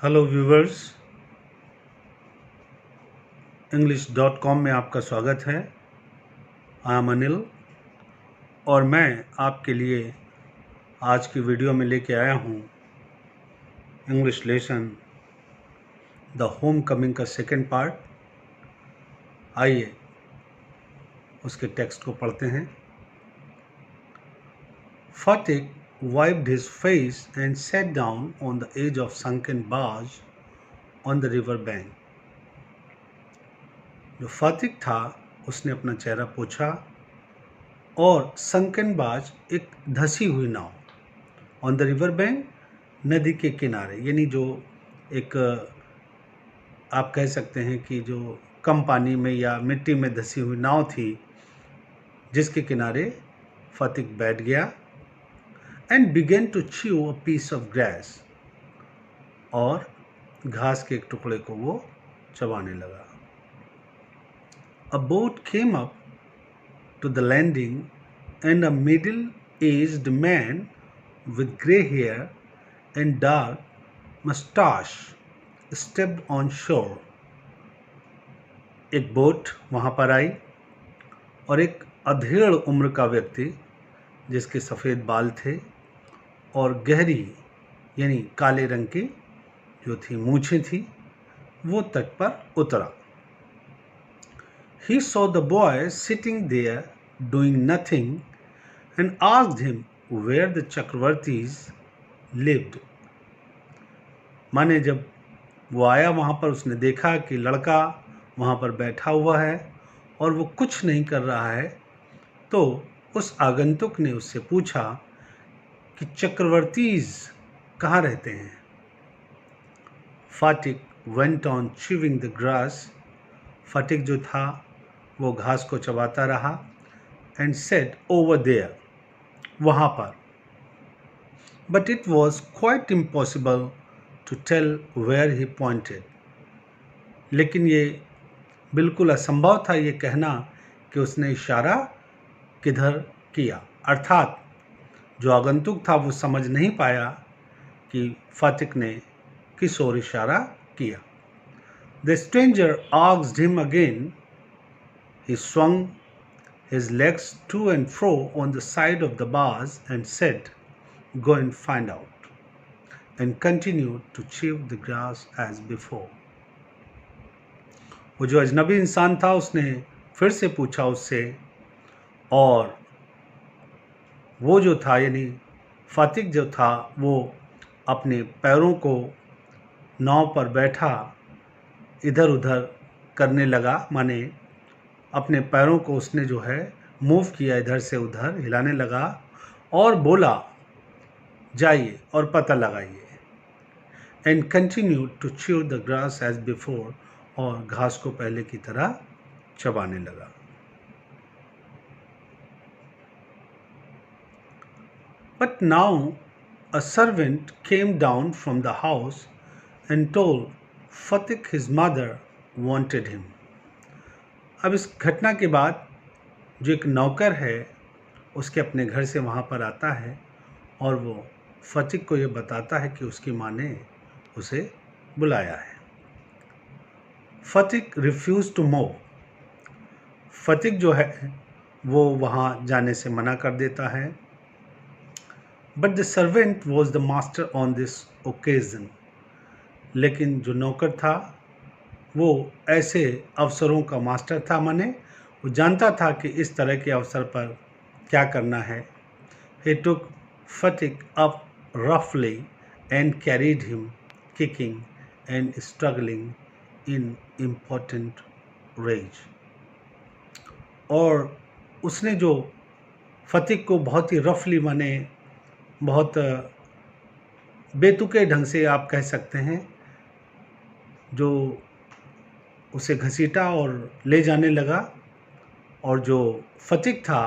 Hello viewers, english.com में आपका स्वागत है। आई एम अनिल और मैं आपके लिए आज की वीडियो में लेके आया हूँ English lesson the home coming का सेकेंड पार्ट। आइए उसके टेक्स्ट को पढ़ते हैं। Fatik wiped his face and sat down on the edge of sunken barge on the river bank. जो फातिक था उसने अपना चेहरा पोंछा और संकन बाज एक धसी हुई नाव ऑन द रिवर बैंक, नदी के किनारे, यानी जो एक आप कह सकते हैं कि जो कम पानी में या मिट्टी में धसी हुई नाव थी जिसके किनारे फातिक बैठ गया। And began to chew a piece of grass, और घास के एक टुकड़े को वो चबाने लगा। A boat came up to the landing and a middle-aged man with grey hair and dark mustache stepped on shore. एक बोट वहाँ पर आई और एक अधेड़ उम्र का व्यक्ति जिसके सफ़ेद बाल थे और गहरी यानी काले रंग की जो थी मूछें थी, वो तट पर उतरा। He saw the boy sitting there doing nothing and asked him where the Chakravartis lived. माने जब वो आया वहाँ पर उसने देखा कि लड़का वहाँ पर बैठा हुआ है और वो कुछ नहीं कर रहा है, तो उस आगंतुक ने उससे पूछा कि चक्रवर्तीज कहाँ रहते हैं। फातिक went on chewing the grass. फातिक जो था वो घास को चबाता रहा। एंड सेड ओवर देयर, वहाँ पर। But it was quite impossible to tell where he pointed, लेकिन ये बिल्कुल असंभव था ये कहना कि उसने इशारा किधर किया। अर्थात जो आगंतुक था वो समझ नहीं पाया कि फातिक ने किस ओर इशारा किया। The stranger asked him again. He swung his legs to and fro on the side of the bars and said, "Go and find out," and continued to chew the grass as before. वो जो अजनबी इंसान था उसने फिर से पूछा उससे, और वो जो था यानी फातिक जो था वो अपने पैरों को नाव पर बैठा इधर उधर करने लगा। माने अपने पैरों को उसने जो है मूव किया, इधर से उधर हिलाने लगा और बोला, जाइए और पता लगाइए। And continued to chew the grass as before, और घास को पहले की तरह चबाने लगा। But now a servant came down from the house and told Fatik his mother wanted him. अब इस घटना के बाद जो एक नौकर है उसके अपने घर से वहाँ पर आता है और वो फातिक को ये बताता है कि उसकी माँ ने उसे बुलाया है। फातिक रिफ्यूज़ टू मूव. फातिक जो है वो वहाँ जाने से मना कर देता है। But the servant was the master on this occasion. लेकिन जो नौकर था वो ऐसे अवसरों का मास्टर था, माने वो जानता था कि इस तरह के अवसर पर क्या करना है। He took Fatik up roughly and carried him, kicking and struggling in impotent rage. और उसने जो फतिक को बहुत ही रफली, माने बहुत बेतुके ढंग से आप कह सकते हैं, जो उसे घसीटा और ले जाने लगा। और जो फतिक था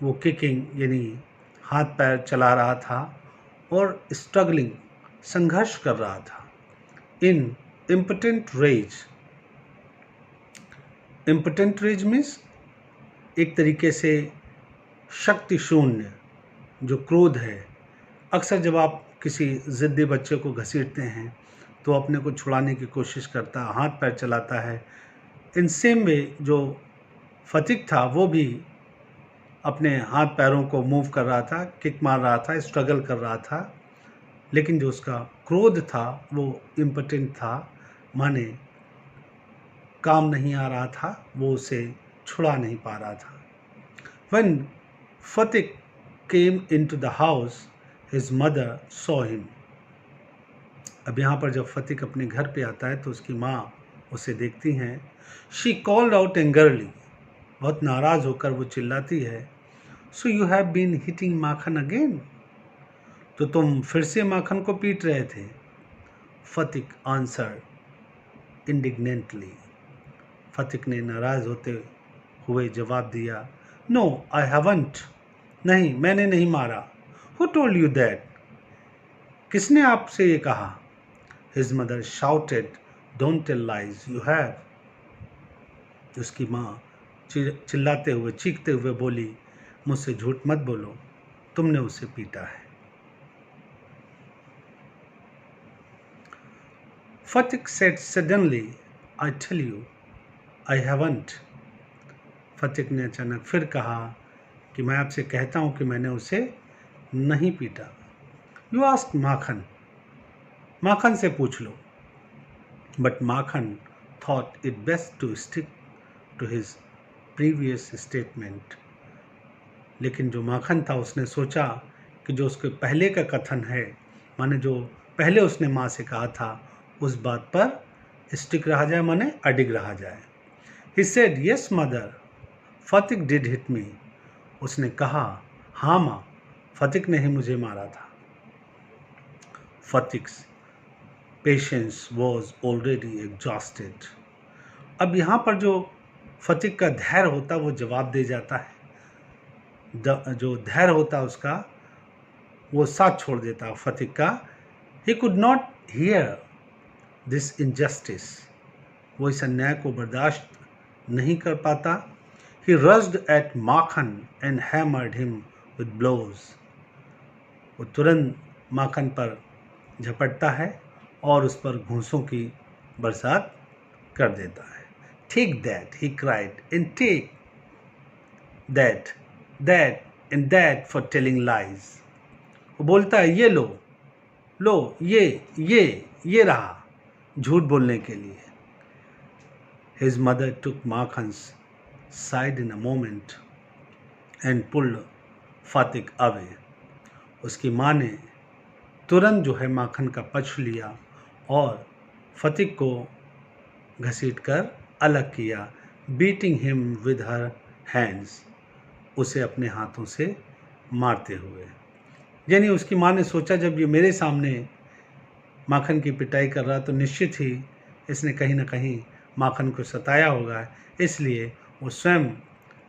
वो किकिंग यानी हाथ पैर चला रहा था और स्ट्रगलिंग संघर्ष कर रहा था in impotent rage. Impotent rage means एक तरीके से शक्ति शून्य जो क्रोध है। अक्सर जब आप किसी ज़िद्दी बच्चे को घसीटते हैं तो अपने को छुड़ाने की कोशिश करता, हाथ पैर चलाता है। इन सेम वे जो फतिक था वो भी अपने हाथ पैरों को मूव कर रहा था, किक मार रहा था, स्ट्रगल कर रहा था, लेकिन जो उसका क्रोध था वो इम्पोटेंट था, माने काम नहीं आ रहा था, वो उसे छुड़ा नहीं पा रहा था। When Fatik came into the house, his mother saw him. अब यहाँ पर जब फतिक अपने घर पे आता है तो उसकी माँ उसे देखती हैं। She called out angrily. बहुत नाराज़ होकर वो चिल्लाती है, So you have been hitting Makhan again? तो तुम फिर से माखन को पीट रहे थे? फतिक answered indignantly. फतिक ने नाराज़ होते हुए जवाब दिया, No, I haven't. नहीं, मैंने नहीं मारा. Who told you that? किसने आपसे ये कहा? His mother shouted, Don't tell lies, you have. उसकी माँ चिल्लाते हुए, चीखते हुए बोली, मुझसे झूठ मत बोलो, तुमने उसे पीटा है। Fatik said suddenly, I tell you, I haven't. फतिक ने अचानक फिर कहा कि मैं आपसे कहता हूँ कि मैंने उसे नहीं पीटा। You asked माखन, माखन से पूछ लो। But Makhan thought it best to stick to his previous statement. लेकिन जो माखन था उसने सोचा कि जो उसके पहले का कथन है, माने जो पहले उसने माँ से कहा था, उस बात पर स्टिक रहा जाए, माने अडिग रहा जाए। He said, Yes mother, फतिक did hit me. उसने कहा, हाँ माँ, फतिक ने ही मुझे मारा था। फतिक्स पेशेंस वॉज ऑलरेडी एग्जॉस्टेड। अब यहाँ पर जो फतिक का धैर्य होता वो जवाब दे जाता है, जो धैर्य होता उसका वो साथ छोड़ देता फतिक का। He could not hear this injustice, वो इस अन्याय को बर्दाश्त नहीं कर पाता। He rushed at Makhan and hammered him with blows, वो तुरंत माखन पर झपटता है और उस पर घूंसों की बरसात कर देता है। Take that, he cried, and take that and that for telling lies. वो बोलता है, ये लो, ये रहा झूठ बोलने के लिए। His mother took Makhan's side in a moment and pulled Fatik away. उसकी माँ ने तुरंत जो है माखन का पक्ष लिया और फतिक को घसीट कर अलग किया। Beating him with her hands, उसे अपने हाथों से मारते हुए। यानी उसकी माँ ने सोचा जब ये मेरे सामने माखन की पिटाई कर रहा तो निश्चित ही इसने कहीं ना कहीं माखन को सताया होगा, इसलिए वो स्वयं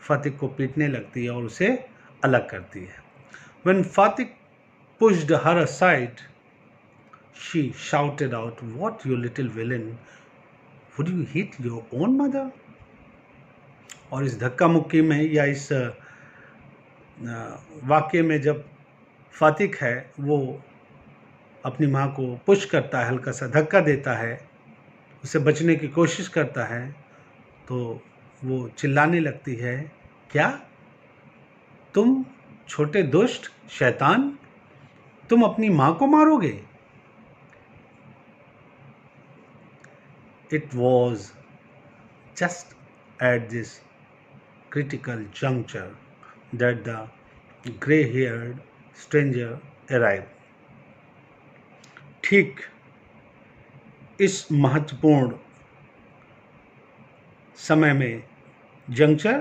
फतिक को पीटने लगती है और उसे अलग करती है। When Fatik pushed her aside, she shouted out, What, you little villain, would you hit your own mother? और इस धक्का मुक्की में या इस वाक्य में जब फातिक है वो अपनी माँ को पुश करता है, हल्का सा धक्का देता है, उसे बचने की कोशिश करता है, तो वो चिल्लाने लगती है, क्या तुम छोटे दुष्ट शैतान, तुम अपनी माँ को मारोगे? It was just at this critical juncture that the grey-haired stranger arrived. ठीक इस महत्वपूर्ण समय में, juncture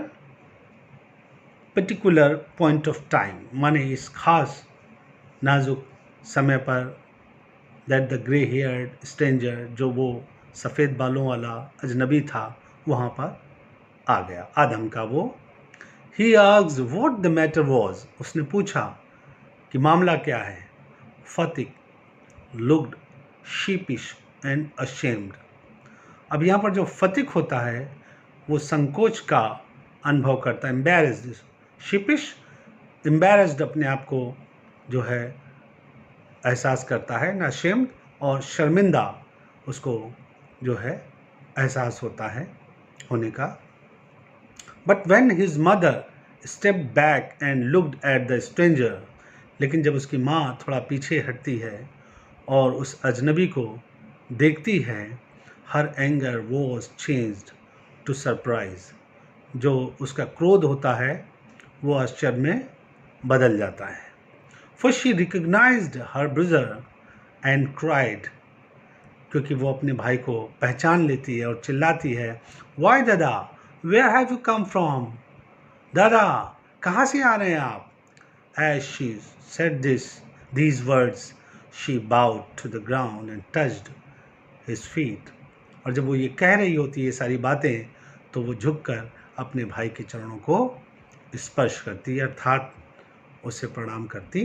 particular point of time, माने इस खास नाजुक समय पर, that the grey heard stranger, जो वो सफ़ेद बालों वाला अजनबी था, वहाँ पर आ गया, आदम का वो। He asked what the matter was, उसने पूछा कि मामला क्या है। फतिक लुक्ड शीपिश एंड अशेम्ड। अब यहाँ पर जो फतिक होता है वो संकोच का अनुभव करता है, एम्बैरेस्ड, शीपिश, एम्बैरेस्ड, अपने आप को जो है एहसास करता है, ना अशेम्ड, और शर्मिंदा उसको जो है एहसास होता है होने का। But when his mother step back and looked at the stranger, लेकिन जब उसकी माँ थोड़ा पीछे हटती है और उस अजनबी को देखती है, her anger was changed to surprise, जो उसका क्रोध होता है वो आश्चर्य में बदल जाता है। For she recognized her brother and cried, क्योंकि वो अपने भाई को पहचान लेती है और चिल्लाती है, Why दादा, where have you come from? दादा, कहाँ से आ रहे हैं आप? As she said these words, she bowed to the ground and touched his feet. और जब वो ये कह रही होती है ये सारी बातें, तो वो झुककर अपने भाई के चरणों को स्पर्श करती है, अर्थात उसे प्रणाम करती